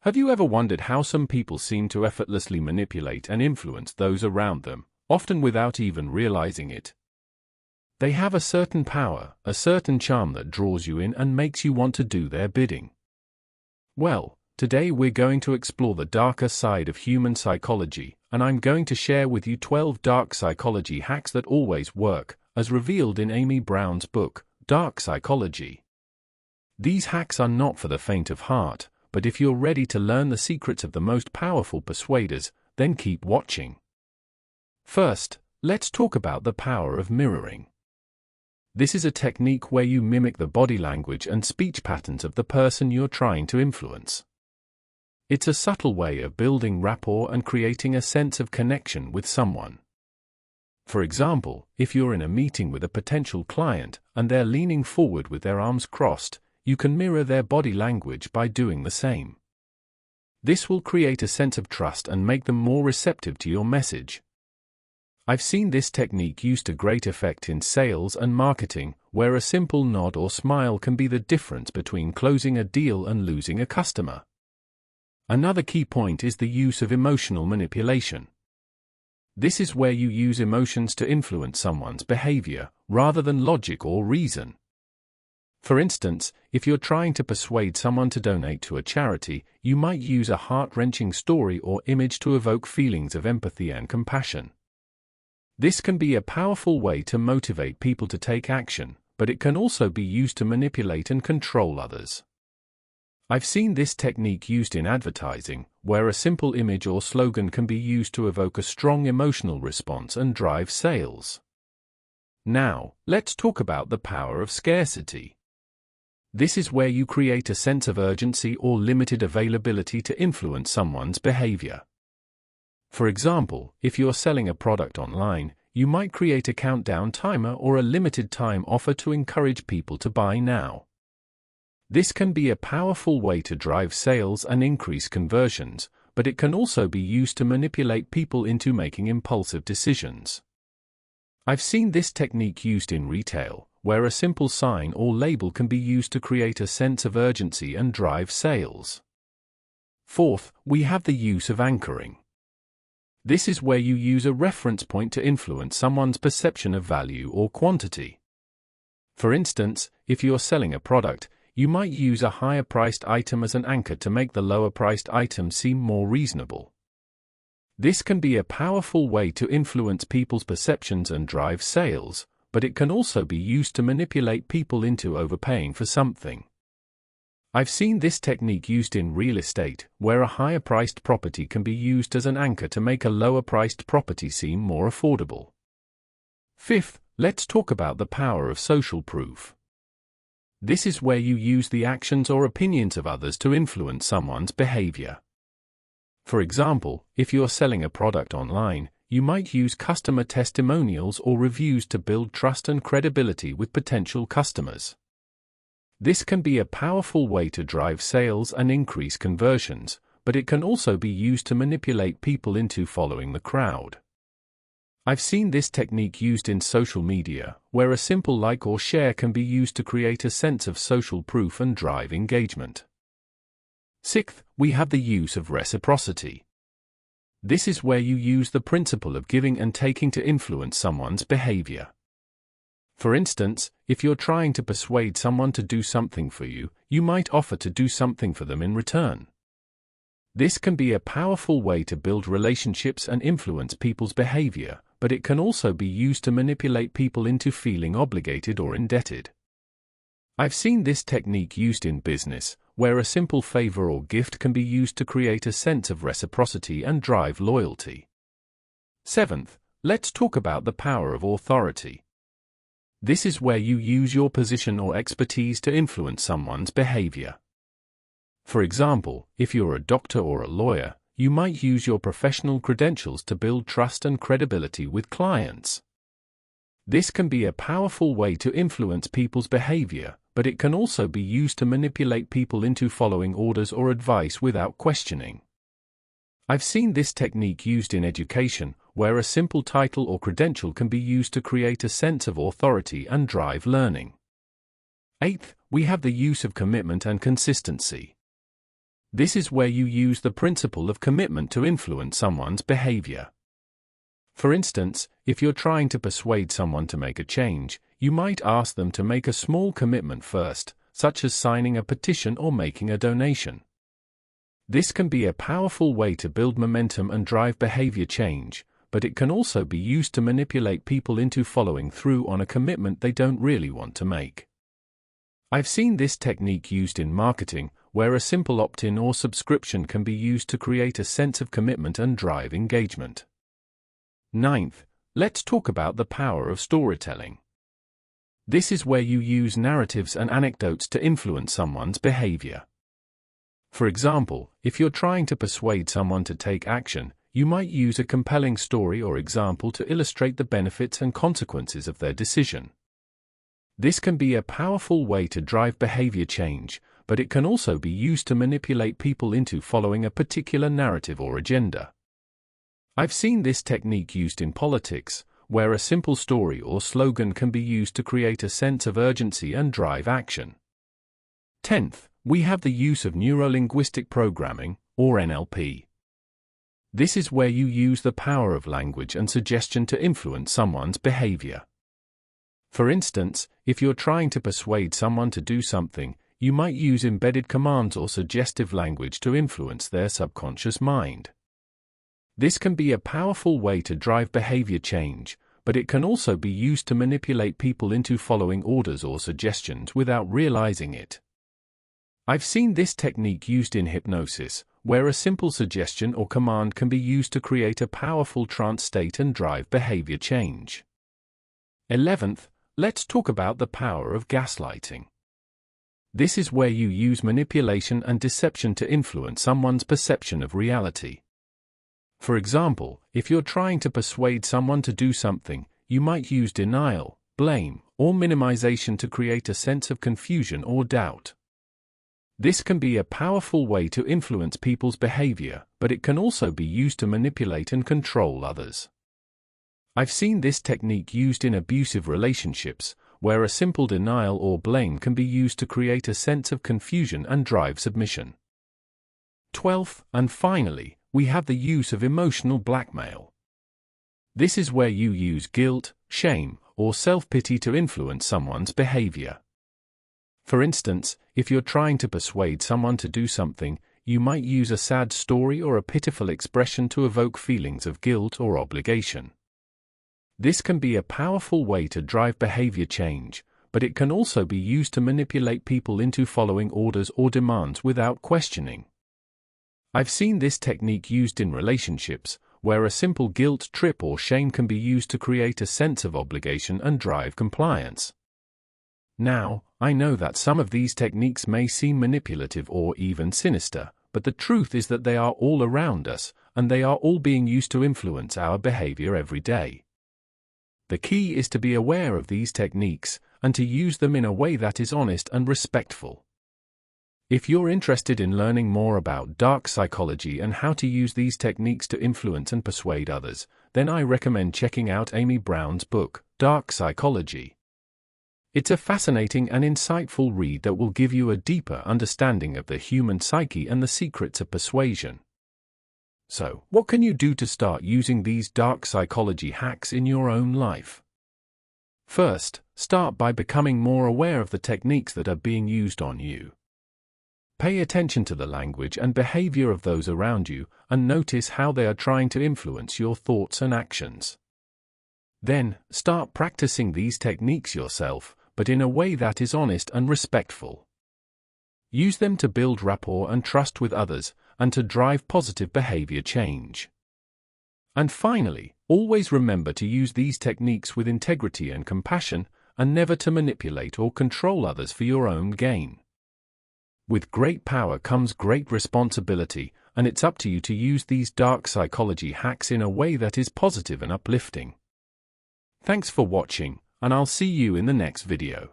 Have you ever wondered how some people seem to effortlessly manipulate and influence those around them, often without even realizing it? They have a certain power, a certain charm that draws you in and makes you want to do their bidding. Well, today we're going to explore the darker side of human psychology, and I'm going to share with you 12 dark psychology hacks that always work, as revealed in Amy Brown's book, Dark Psychology. These hacks are not for the faint of heart, but if you're ready to learn the secrets of the most powerful persuaders, then keep watching. First, let's talk about the power of mirroring. This is a technique where you mimic the body language and speech patterns of the person you're trying to influence. It's a subtle way of building rapport and creating a sense of connection with someone. For example, if you're in a meeting with a potential client and they're leaning forward with their arms crossed, you can mirror their body language by doing the same. This will create a sense of trust and make them more receptive to your message. I've seen this technique used to great effect in sales and marketing, where a simple nod or smile can be the difference between closing a deal and losing a customer. Another key point is the use of emotional manipulation. This is where you use emotions to influence someone's behavior, rather than logic or reason. For instance, if you're trying to persuade someone to donate to a charity, you might use a heart-wrenching story or image to evoke feelings of empathy and compassion. This can be a powerful way to motivate people to take action, but it can also be used to manipulate and control others. I've seen this technique used in advertising, where a simple image or slogan can be used to evoke a strong emotional response and drive sales. Now, let's talk about the power of scarcity. This is where you create a sense of urgency or limited availability to influence someone's behavior. For example, if you're selling a product online, you might create a countdown timer or a limited time offer to encourage people to buy now. This can be a powerful way to drive sales and increase conversions, but it can also be used to manipulate people into making impulsive decisions. I've seen this technique used in retail, where a simple sign or label can be used to create a sense of urgency and drive sales. Fourth, we have the use of anchoring. This is where you use a reference point to influence someone's perception of value or quantity. For instance, if you're selling a product, you might use a higher-priced item as an anchor to make the lower-priced item seem more reasonable. This can be a powerful way to influence people's perceptions and drive sales, but it can also be used to manipulate people into overpaying for something. I've seen this technique used in real estate, where a higher-priced property can be used as an anchor to make a lower-priced property seem more affordable. Fifth, let's talk about the power of social proof. This is where you use the actions or opinions of others to influence someone's behavior. For example, if you're selling a product online, you might use customer testimonials or reviews to build trust and credibility with potential customers. This can be a powerful way to drive sales and increase conversions, but it can also be used to manipulate people into following the crowd. I've seen this technique used in social media, where a simple like or share can be used to create a sense of social proof and drive engagement. Sixth, we have the use of reciprocity. This is where you use the principle of giving and taking to influence someone's behavior. For instance, if you're trying to persuade someone to do something for you, you might offer to do something for them in return. This can be a powerful way to build relationships and influence people's behavior, but it can also be used to manipulate people into feeling obligated or indebted. I've seen this technique used in business, where a simple favor or gift can be used to create a sense of reciprocity and drive loyalty. Seventh, let's talk about the power of authority. This is where you use your position or expertise to influence someone's behavior. For example, if you're a doctor or a lawyer, you might use your professional credentials to build trust and credibility with clients. This can be a powerful way to influence people's behavior, but it can also be used to manipulate people into following orders or advice without questioning. I've seen this technique used in education, where a simple title or credential can be used to create a sense of authority and drive learning. Eighth, we have the use of commitment and consistency. This is where you use the principle of commitment to influence someone's behavior. For instance, if you're trying to persuade someone to make a change, you might ask them to make a small commitment first, such as signing a petition or making a donation. This can be a powerful way to build momentum and drive behavior change, but it can also be used to manipulate people into following through on a commitment they don't really want to make. I've seen this technique used in marketing, where a simple opt-in or subscription can be used to create a sense of commitment and drive engagement. Ninth, let's talk about the power of storytelling. This is where you use narratives and anecdotes to influence someone's behavior. For example, if you're trying to persuade someone to take action, you might use a compelling story or example to illustrate the benefits and consequences of their decision. This can be a powerful way to drive behavior change, but it can also be used to manipulate people into following a particular narrative or agenda. I've seen this technique used in politics, where a simple story or slogan can be used to create a sense of urgency and drive action. 10th, we have the use of neuro-linguistic programming, or NLP. This is where you use the power of language and suggestion to influence someone's behavior. For instance, if you're trying to persuade someone to do something, you might use embedded commands or suggestive language to influence their subconscious mind. This can be a powerful way to drive behavior change, but it can also be used to manipulate people into following orders or suggestions without realizing it. I've seen this technique used in hypnosis, where a simple suggestion or command can be used to create a powerful trance state and drive behavior change. 11th, let's talk about the power of gaslighting. This is where you use manipulation and deception to influence someone's perception of reality. For example, if you're trying to persuade someone to do something, you might use denial, blame, or minimization to create a sense of confusion or doubt. This can be a powerful way to influence people's behavior, but it can also be used to manipulate and control others. I've seen this technique used in abusive relationships, where a simple denial or blame can be used to create a sense of confusion and drive submission. 12th, and finally, we have the use of emotional blackmail. This is where you use guilt, shame, or self-pity to influence someone's behavior. For instance, if you're trying to persuade someone to do something, you might use a sad story or a pitiful expression to evoke feelings of guilt or obligation. This can be a powerful way to drive behavior change, but it can also be used to manipulate people into following orders or demands without questioning. I've seen this technique used in relationships, where a simple guilt trip or shame can be used to create a sense of obligation and drive compliance. Now, I know that some of these techniques may seem manipulative or even sinister, but the truth is that they are all around us, and they are all being used to influence our behavior every day. The key is to be aware of these techniques, and to use them in a way that is honest and respectful. If you're interested in learning more about dark psychology and how to use these techniques to influence and persuade others, then I recommend checking out Amy Brown's book, Dark Psychology. It's a fascinating and insightful read that will give you a deeper understanding of the human psyche and the secrets of persuasion. So, what can you do to start using these dark psychology hacks in your own life? First, start by becoming more aware of the techniques that are being used on you. Pay attention to the language and behavior of those around you, and notice how they are trying to influence your thoughts and actions. Then, start practicing these techniques yourself, but in a way that is honest and respectful. Use them to build rapport and trust with others, and to drive positive behavior change. And finally, always remember to use these techniques with integrity and compassion, and never to manipulate or control others for your own gain. With great power comes great responsibility, and it's up to you to use these dark psychology hacks in a way that is positive and uplifting. Thanks for watching, and I'll see you in the next video.